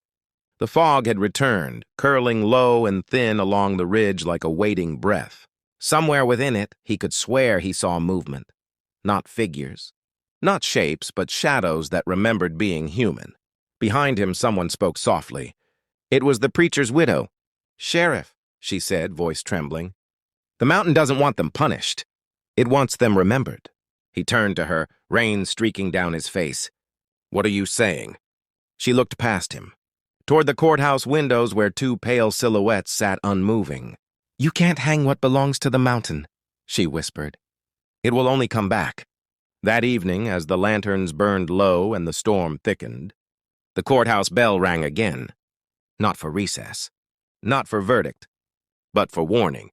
The fog had returned, curling low and thin along the ridge like a waiting breath. Somewhere within it, he could swear he saw movement. Not figures, not shapes, but shadows that remembered being human. Behind him, someone spoke softly. It was the preacher's widow. Sheriff, she said, voice trembling. The mountain doesn't want them punished. It wants them remembered. He turned to her, rain streaking down his face. What are you saying? She looked past him, toward the courthouse windows where 2 pale silhouettes sat unmoving. You can't hang what belongs to the mountain, she whispered. It will only come back. That evening, as the lanterns burned low and the storm thickened, the courthouse bell rang again. Not for recess, not for verdict, but for warning.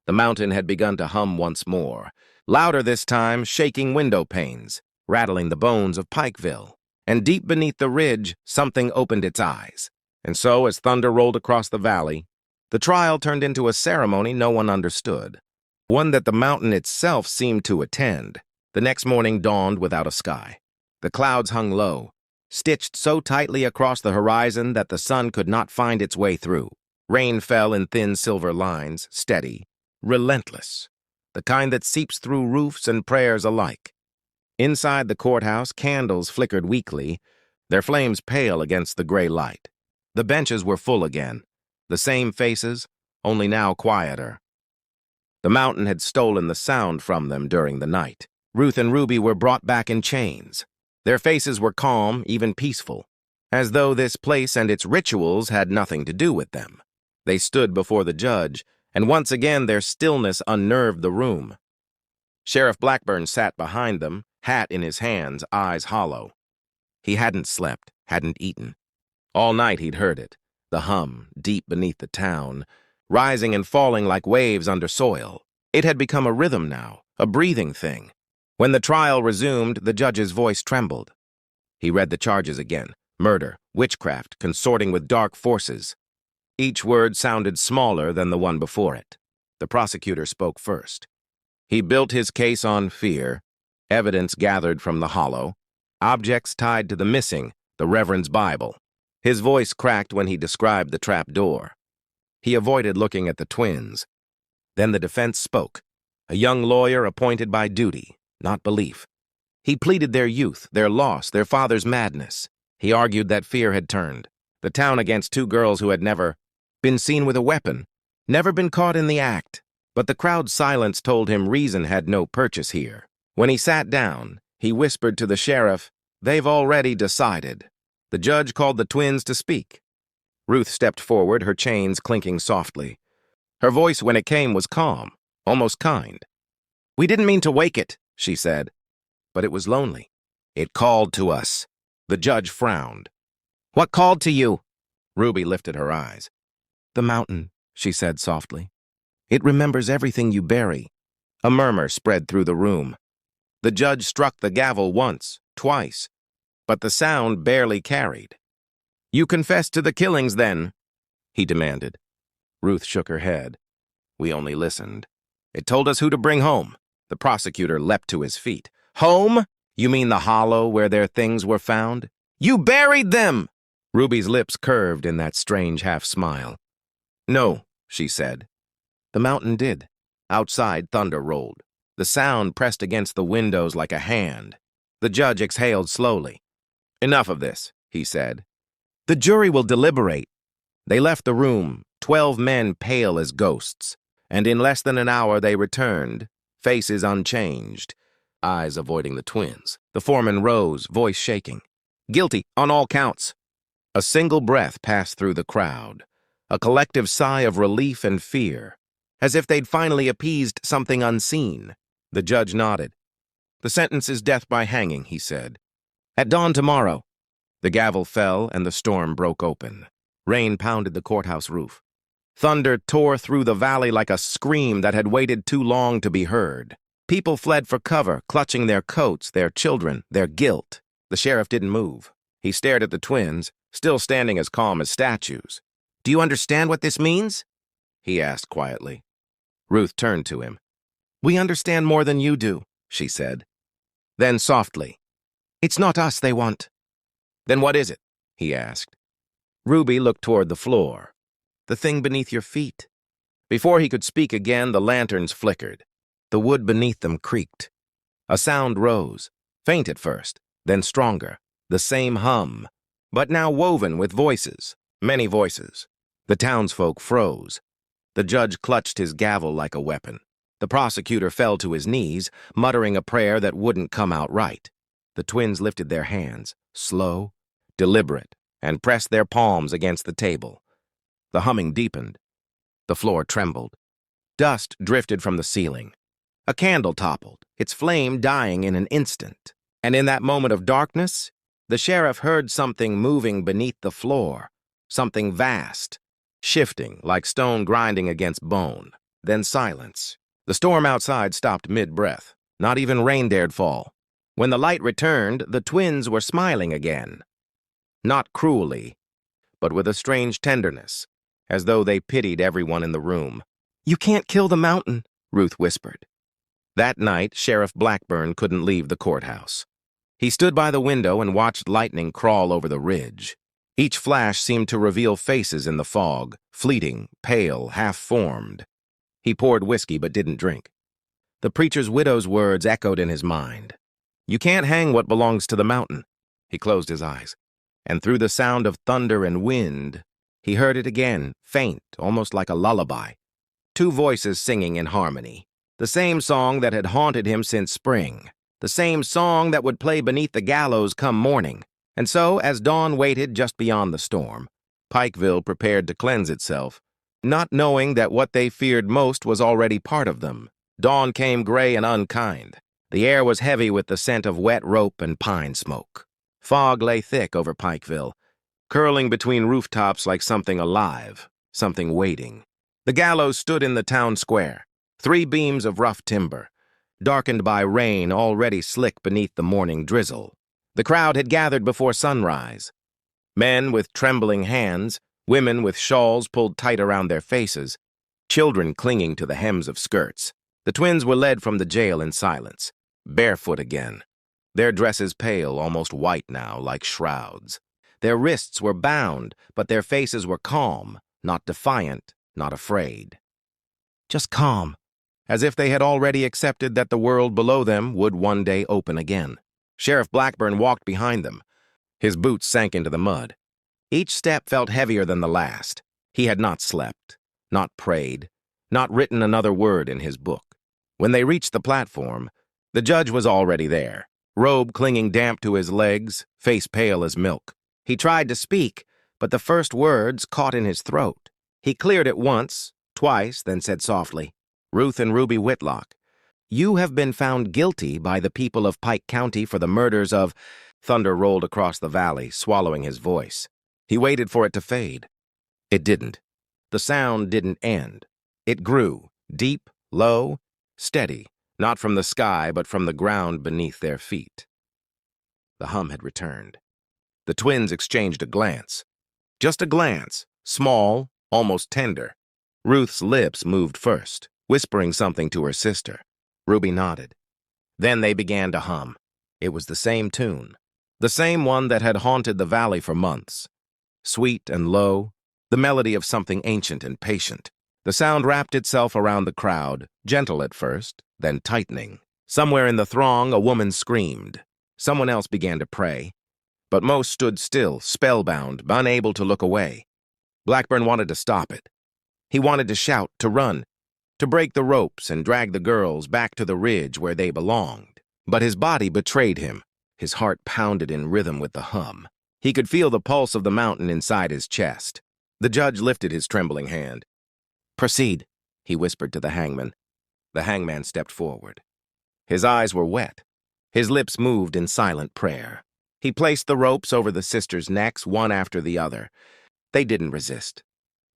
The mountain had begun to hum once more, louder this time, shaking window panes, rattling the bones of Pikeville. And deep beneath the ridge, something opened its eyes. And so, as thunder rolled across the valley, the trial turned into a ceremony no one understood. one that the mountain itself seemed to attend. The next morning dawned without a sky. The clouds hung low, stitched so tightly across the horizon that the sun could not find its way through. Rain fell in thin silver lines, steady, relentless, the kind that seeps through roofs and prayers alike. Inside the courthouse, candles flickered weakly, their flames pale against the gray light. The benches were full again, the same faces, only now quieter. The mountain had stolen the sound from them during the night. Ruth and Ruby were brought back in chains. Their faces were calm, even peaceful, as though this place and its rituals had nothing to do with them. They stood before the judge, and once again their stillness unnerved the room. Sheriff Blackburn sat behind them, hat in his hands, eyes hollow. He hadn't slept, hadn't eaten. All night he'd heard it, the hum, deep beneath the town, rising and falling like waves under soil. It had become a rhythm now, a breathing thing. When the trial resumed, the judge's voice trembled. He read the charges again: murder, witchcraft, consorting with dark forces. Each word sounded smaller than the one before it. The prosecutor spoke first. He built his case on fear, evidence gathered from the hollow, objects tied to the missing, the Reverend's Bible. His voice cracked when he described the trap door. He avoided looking at the twins. Then the defense spoke, a young lawyer appointed by duty, not belief. He pleaded their youth, their loss, their father's madness. He argued that fear had turned the town against two girls who had never been seen with a weapon, never been caught in the act. But the crowd's silence told him reason had no purchase here. When he sat down, he whispered to the sheriff, "They've already decided." The judge called the twins to speak. Ruth stepped forward, her chains clinking softly. Her voice, when it came, was calm, almost kind. "We didn't mean to wake it," she said, "but it was lonely. It called to us." The judge frowned. "What called to you?" Ruby lifted her eyes. "The mountain," she said softly. "It remembers everything you bury." A murmur spread through the room. The judge struck the gavel once, twice, but the sound barely carried. "You confessed to the killings, then?" he demanded. Ruth shook her head. "We only listened. It told us who to bring home." The prosecutor leapt to his feet. "Home? You mean the hollow where their things were found? You buried them!" Ruby's lips curved in that strange half-smile. "No," she said. "The mountain did." Outside, thunder rolled. The sound pressed against the windows like a hand. The judge exhaled slowly. "Enough of this," he said. "The jury will deliberate." They left the room, 12 men pale as ghosts, and in less than an hour they returned, faces unchanged, eyes avoiding the twins. The foreman rose, voice shaking. "Guilty on all counts." A single breath passed through the crowd, a collective sigh of relief and fear, as if they'd finally appeased something unseen. The judge nodded. "The sentence is death by hanging," he said. "At dawn tomorrow." The gavel fell and the storm broke open. Rain pounded the courthouse roof. Thunder tore through the valley like a scream that had waited too long to be heard. People fled for cover, clutching their coats, their children, their guilt. The sheriff didn't move. He stared at the twins, still standing as calm as statues. "Do you understand what this means?" he asked quietly. Ruth turned to him. "We understand more than you do," she said. Then softly, "It's not us they want." "Then what is it?" he asked. Ruby looked toward the floor. "The thing beneath your feet." Before he could speak again, the lanterns flickered. The wood beneath them creaked. A sound rose, faint at first, then stronger, the same hum, but now woven with voices, many voices. The townsfolk froze. The judge clutched his gavel like a weapon. The prosecutor fell to his knees, muttering a prayer that wouldn't come out right. The twins lifted their hands, slow, deliberate, and pressed their palms against the table. The humming deepened. The floor trembled. Dust drifted from the ceiling. A candle toppled, its flame dying in an instant. And in that moment of darkness, the sheriff heard something moving beneath the floor, something vast, shifting like stone grinding against bone. Then silence. The storm outside stopped mid-breath. Not even rain dared fall. When the light returned, the twins were smiling again. Not cruelly, but with a strange tenderness, as though they pitied everyone in the room. "You can't kill the mountain," Ruth whispered. That night, Sheriff Blackburn couldn't leave the courthouse. He stood by the window and watched lightning crawl over the ridge. Each flash seemed to reveal faces in the fog, fleeting, pale, half-formed. He poured whiskey but didn't drink. The preacher's widow's words echoed in his mind. You can't hang what belongs to the mountain. He closed his eyes. And through the sound of thunder and wind, he heard it again, faint, almost like a lullaby. Two voices singing in harmony. The same song that had haunted him since spring. The same song that would play beneath the gallows come morning. And so, as dawn waited just beyond the storm, Pikeville prepared to cleanse itself, not knowing that what they feared most was already part of them. Dawn came gray and unkind. The air was heavy with the scent of wet rope and pine smoke. Fog lay thick over Pikeville, curling between rooftops like something alive, something waiting. The gallows stood in the town square, 3 beams of rough timber, darkened by rain already slick beneath the morning drizzle. The crowd had gathered before sunrise. Men with trembling hands, women with shawls pulled tight around their faces, children clinging to the hems of skirts. The twins were led from the jail in silence, barefoot again. Their dresses pale, almost white now, like shrouds. Their wrists were bound, but their faces were calm, not defiant, not afraid. Just calm, as if they had already accepted that the world below them would one day open again. Sheriff Blackburn walked behind them. His boots sank into the mud. Each step felt heavier than the last. He had not slept, not prayed, not written another word in his book. When they reached the platform, the judge was already there, robe clinging damp to his legs, face pale as milk. He tried to speak, but the first words caught in his throat. He cleared it once, twice, then said softly, Ruth and Ruby Whitlock, you have been found guilty by the people of Pike County for the murders of... Thunder rolled across the valley, swallowing his voice. He waited for it to fade. It didn't. The sound didn't end. It grew, deep, low, steady, not from the sky, but from the ground beneath their feet. The hum had returned. The twins exchanged a glance. Just a glance, small, almost tender. Ruth's lips moved first, whispering something to her sister. Ruby nodded. Then they began to hum. It was the same tune, the same one that had haunted the valley for months. Sweet and low, the melody of something ancient and patient. The sound wrapped itself around the crowd, gentle at first, then tightening. Somewhere in the throng, a woman screamed. Someone else began to pray. But most stood still, spellbound, unable to look away. Blackburn wanted to stop it. He wanted to shout, to run, to break the ropes and drag the girls back to the ridge where they belonged. But his body betrayed him. His heart pounded in rhythm with the hum. He could feel the pulse of the mountain inside his chest. The judge lifted his trembling hand. Proceed, he whispered to the hangman. The hangman stepped forward. His eyes were wet. His lips moved in silent prayer. He placed the ropes over the sisters' necks, one after the other. They didn't resist.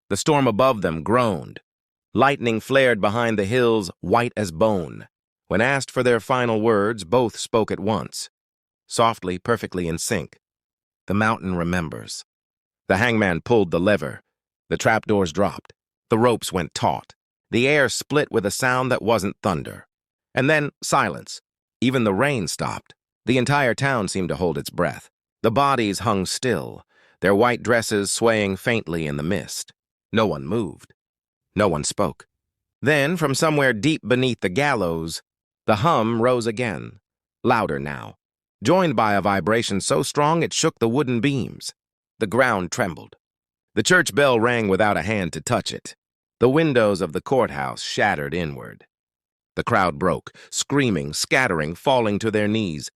The storm above them groaned. Lightning flared behind the hills, white as bone. When asked for their final words, both spoke at once. Softly, perfectly in sync. The mountain remembers. The hangman pulled the lever. The trapdoors dropped. The ropes went taut. The air split with a sound that wasn't thunder. And then silence. Even the rain stopped. The entire town seemed to hold its breath. The bodies hung still, their white dresses swaying faintly in the mist. No one moved. No one spoke. Then, from somewhere deep beneath the gallows, the hum rose again, louder now, joined by a vibration so strong it shook the wooden beams. The ground trembled. The church bell rang without a hand to touch it. The windows of the courthouse shattered inward. The crowd broke, screaming, scattering, falling to their knees.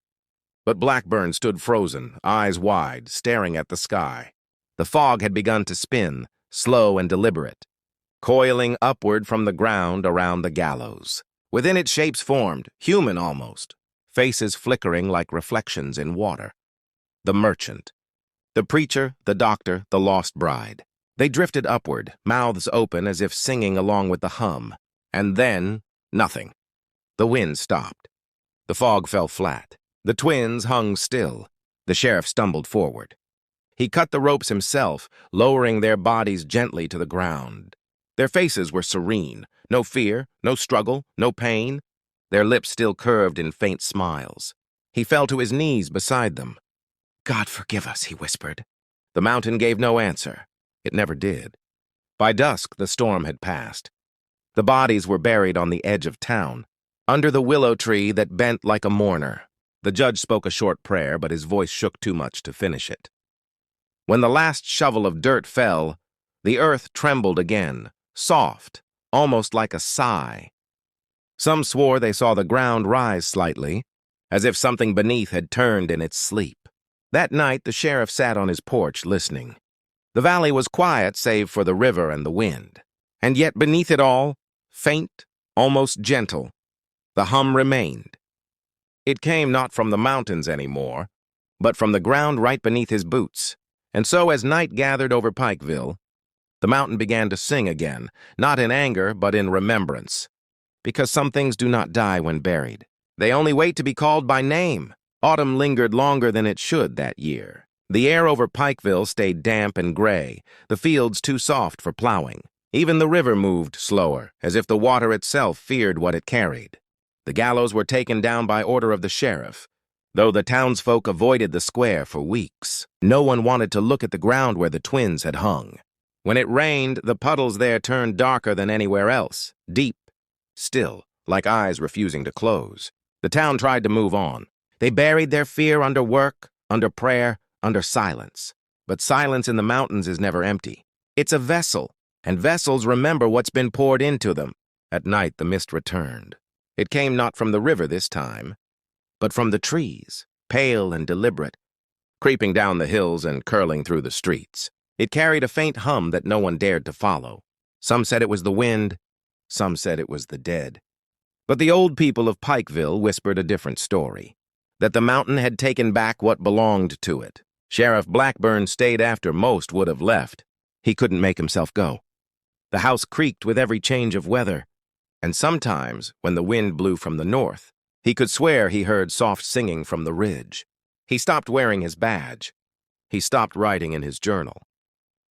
But Blackburn stood frozen, eyes wide, staring at the sky. The fog had begun to spin, slow and deliberate, coiling upward from the ground around the gallows. Within it shapes formed, human almost, faces flickering like reflections in water. The merchant, the preacher, the doctor, the lost bride. They drifted upward, mouths open as if singing along with the hum. And then, nothing. The wind stopped. The fog fell flat. The twins hung still. The sheriff stumbled forward. He cut the ropes himself, lowering their bodies gently to the ground. Their faces were serene. No fear, no struggle, no pain. Their lips still curved in faint smiles. He fell to his knees beside them. "God forgive us," he whispered. The mountain gave no answer. It never did. By dusk, the storm had passed. The bodies were buried on the edge of town, under the willow tree that bent like a mourner. The judge spoke a short prayer, but his voice shook too much to finish it. When the last shovel of dirt fell, the earth trembled again, soft, almost like a sigh. Some swore they saw the ground rise slightly, as if something beneath had turned in its sleep. That night, the sheriff sat on his porch listening. The valley was quiet save for the river and the wind. And yet beneath it all, faint, almost gentle, the hum remained. It came not from the mountains anymore, but from the ground right beneath his boots. And so as night gathered over Pikeville, the mountain began to sing again, not in anger, but in remembrance. Because some things do not die when buried. They only wait to be called by name. Autumn lingered longer than it should that year. The air over Pikeville stayed damp and gray, the fields too soft for plowing. Even the river moved slower, as if the water itself feared what it carried. The gallows were taken down by order of the sheriff, though the townsfolk avoided the square for weeks. No one wanted to look at the ground where the twins had hung. When it rained, the puddles there turned darker than anywhere else, deep, still, like eyes refusing to close. The town tried to move on. They buried their fear under work, under prayer, under silence. But silence in the mountains is never empty. It's a vessel, and vessels remember what's been poured into them. At night, the mist returned. It came not from the river this time, but from the trees, pale and deliberate, creeping down the hills and curling through the streets. It carried a faint hum that no one dared to follow. Some said it was the wind, some said it was the dead. But the old people of Pikeville whispered a different story, that the mountain had taken back what belonged to it. Sheriff Blackburn stayed after most would have left. He couldn't make himself go. The house creaked with every change of weather, and sometimes, when the wind blew from the north, he could swear he heard soft singing from the ridge. He stopped wearing his badge. He stopped writing in his journal.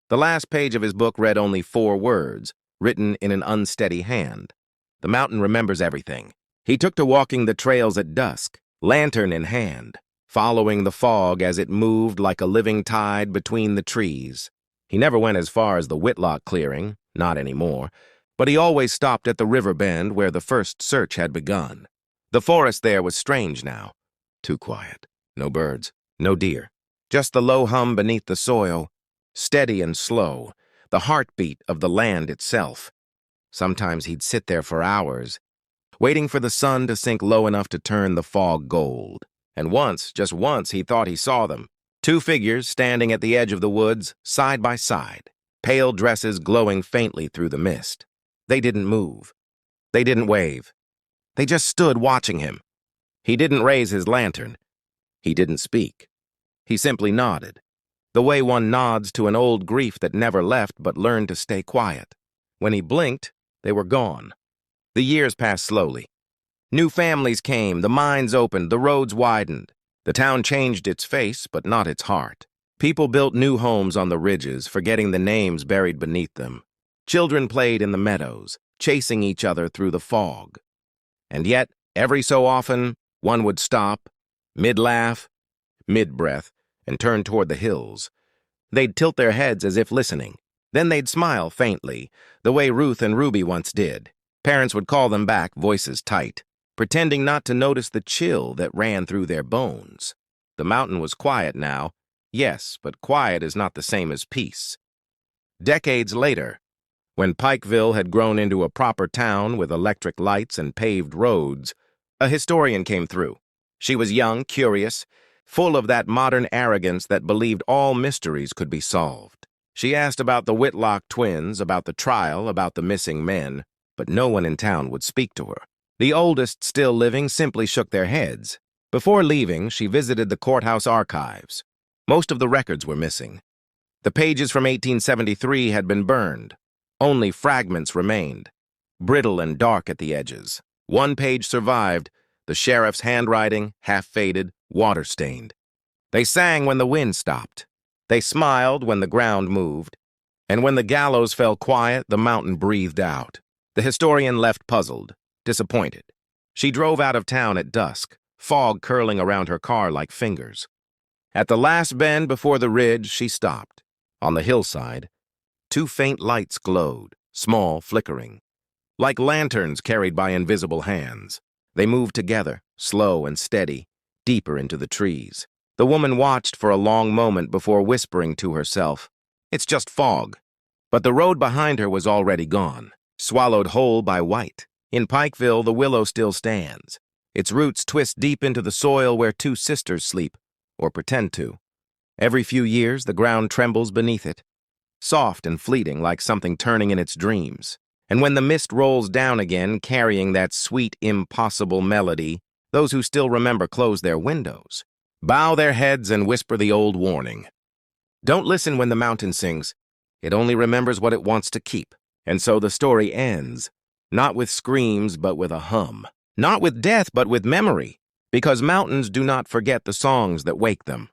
The last page of his book read only 4 words, written in an unsteady hand. The mountain remembers everything. He took to walking the trails at dusk, lantern in hand, following the fog as it moved like a living tide between the trees. He never went as far as the Whitlock clearing, not anymore, but he always stopped at the river bend where the first search had begun. The forest there was strange now. Too quiet. No birds, no deer. Just the low hum beneath the soil, steady and slow, the heartbeat of the land itself. Sometimes he'd sit there for hours, waiting for the sun to sink low enough to turn the fog gold. And once, just once, he thought he saw them. 2 figures standing at the edge of the woods, side by side, pale dresses glowing faintly through the mist. They didn't move. They didn't wave. They just stood watching him. He didn't raise his lantern. He didn't speak. He simply nodded, the way one nods to an old grief that never left but learned to stay quiet. When he blinked, they were gone. The years passed slowly. New families came, the mines opened, the roads widened. The town changed its face, but not its heart. People built new homes on the ridges, forgetting the names buried beneath them. Children played in the meadows, chasing each other through the fog. And yet, every so often, one would stop, mid-laugh, mid-breath, and turn toward the hills. They'd tilt their heads as if listening. Then they'd smile faintly, the way Ruth and Ruby once did. Parents would call them back, voices tight, pretending not to notice the chill that ran through their bones. The mountain was quiet now. Yes, but quiet is not the same as peace. Decades later, when Pikeville had grown into a proper town with electric lights and paved roads, a historian came through. She was young, curious, full of that modern arrogance that believed all mysteries could be solved. She asked about the Whitlock twins, about the trial, about the missing men, but no one in town would speak to her. The oldest still living simply shook their heads. Before leaving, she visited the courthouse archives. Most of the records were missing. The pages from 1873 had been burned. Only fragments remained, brittle and dark at the edges. One page survived, the sheriff's handwriting, half-faded, water-stained. They sang when the wind stopped. They smiled when the ground moved. And when the gallows fell quiet, the mountain breathed out. The historian left puzzled, disappointed. She drove out of town at dusk, fog curling around her car like fingers. At the last bend before the ridge, she stopped. On the hillside, two faint lights glowed, small, flickering. Like lanterns carried by invisible hands. They moved together, slow and steady, deeper into the trees. The woman watched for a long moment before whispering to herself, "It's just fog." But the road behind her was already gone, swallowed whole by white. In Pikeville, the willow still stands. Its roots twist deep into the soil where two sisters sleep, or pretend to. Every few years, the ground trembles beneath it, soft and fleeting like something turning in its dreams. And when the mist rolls down again, carrying that sweet, impossible melody, those who still remember close their windows, bow their heads and whisper the old warning. Don't listen when the mountain sings. It only remembers what it wants to keep. And so the story ends, not with screams, but with a hum. Not with death, but with memory, because mountains do not forget the songs that wake them.